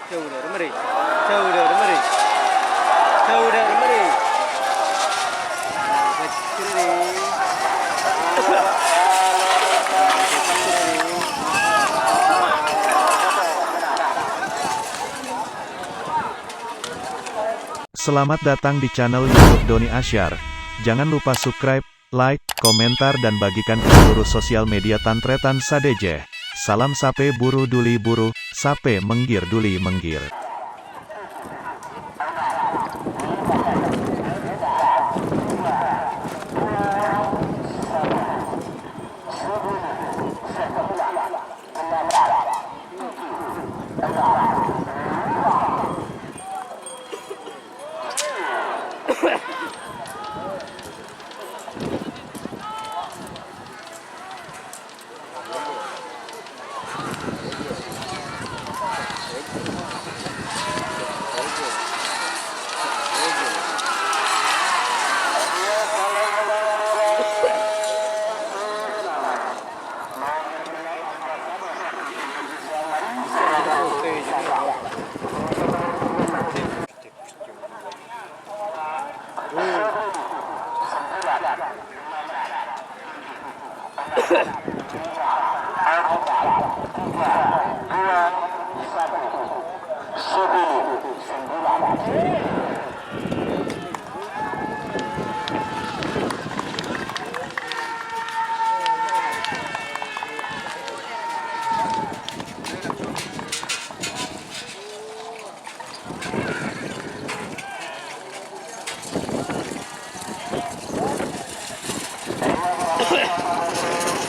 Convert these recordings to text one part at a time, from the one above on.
Saudara mari, saudara mari, saudara mari. Kecil nih. Selamat datang di channel YouTube Doni Asyar. Jangan lupa subscribe, like, komentar dan bagikan ke seluruh sosial media Tantretan Sadejeh. Salam sape buru duli buru, sape menggir duli menggir.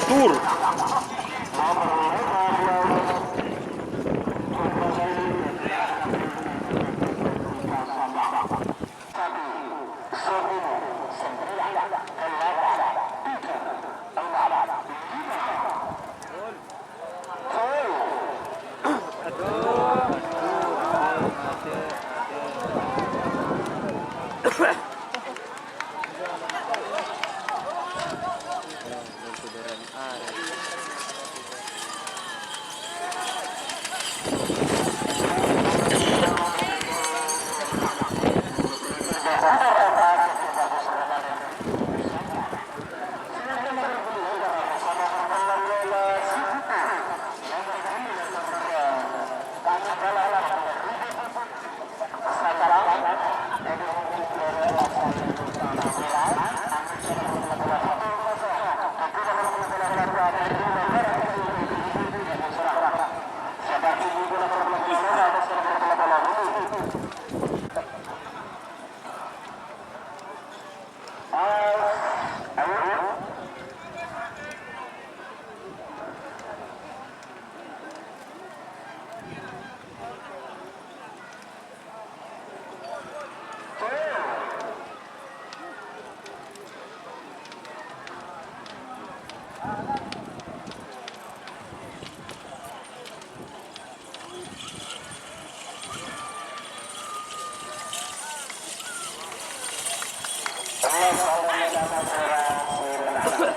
Tur.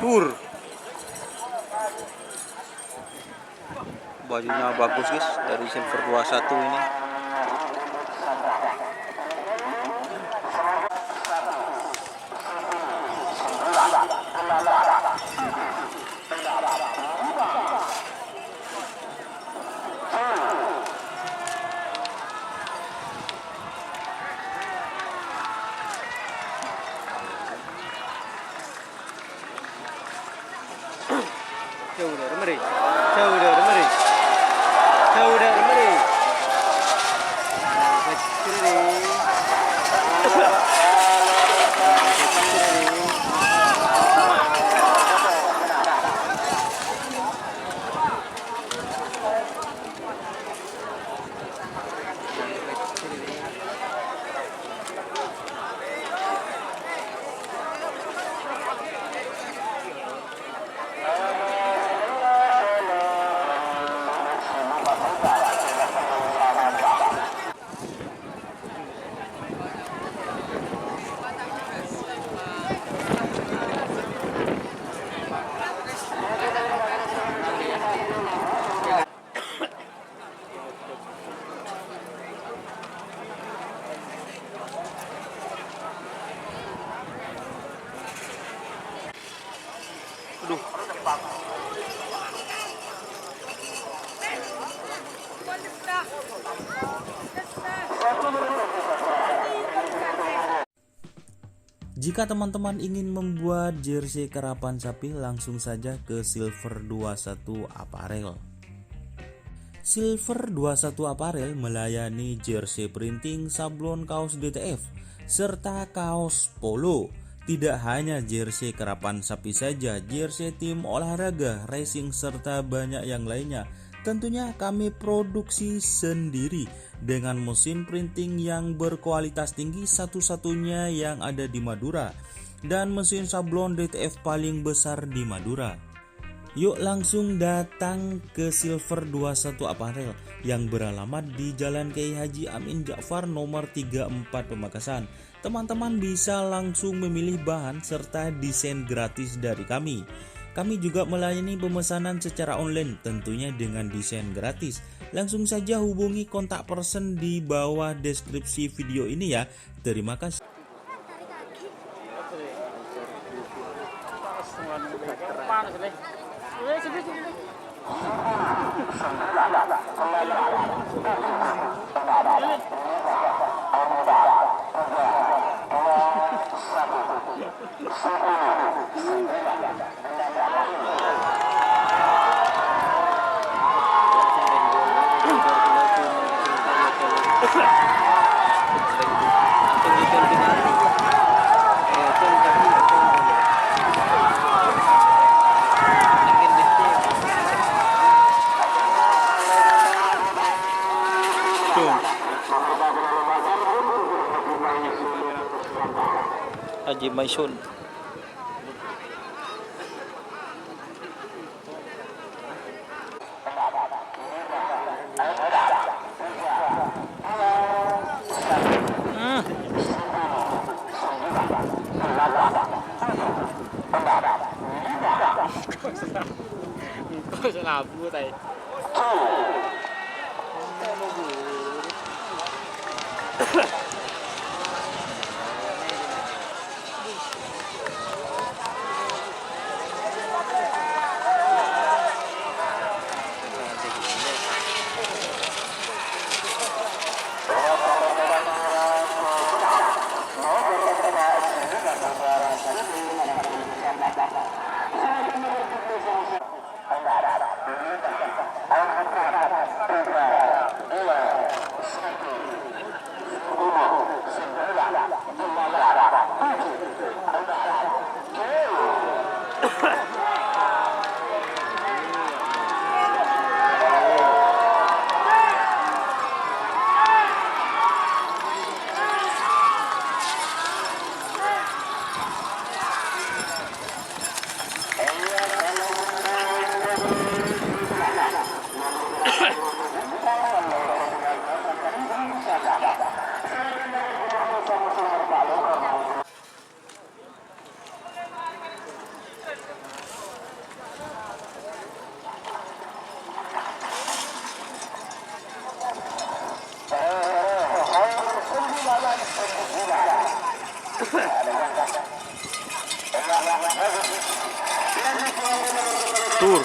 Tur. Bajunya bagus guys, dari Silver 21 ini. Saudara mari, saudara mari, saudara mari. Kecil nih. Jika teman-teman ingin membuat jersey karapan sapi, langsung saja ke Silver 21 Apparel. Silver 21 Apparel melayani jersey printing, sablon, kaos DTF, serta kaos polo. Tidak hanya jersey karapan sapi saja, jersey tim olahraga, racing, serta banyak yang lainnya. Tentunya kami produksi sendiri dengan mesin printing yang berkualitas tinggi, satu-satunya yang ada di Madura, dan mesin sablon DTF paling besar di Madura. Yuk langsung datang ke Silver 21 Apparel yang beralamat di Jalan Kiai Haji Amin Ja'far nomor 34 Pamekasan. Teman-teman bisa langsung memilih bahan serta desain gratis dari kami. Kami juga melayani pemesanan secara online, tentunya dengan desain gratis. Langsung saja hubungi kontak person di bawah deskripsi video ini ya. Terima kasih. Haji Maisun. Kok selabu tadi. Tur.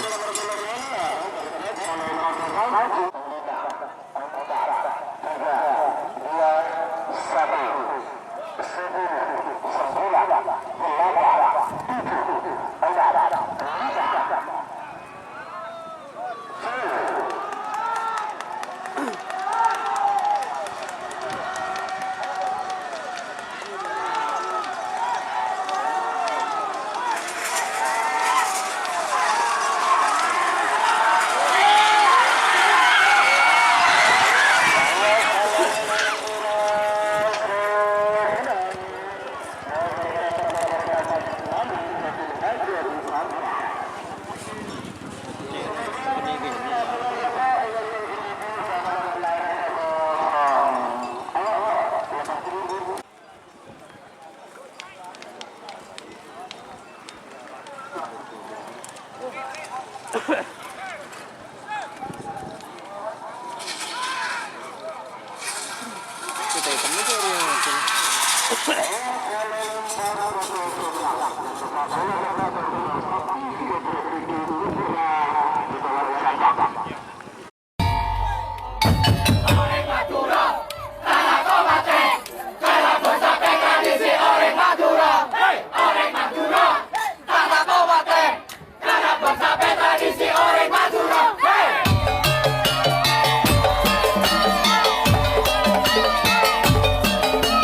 Kita hitamnya tuh yang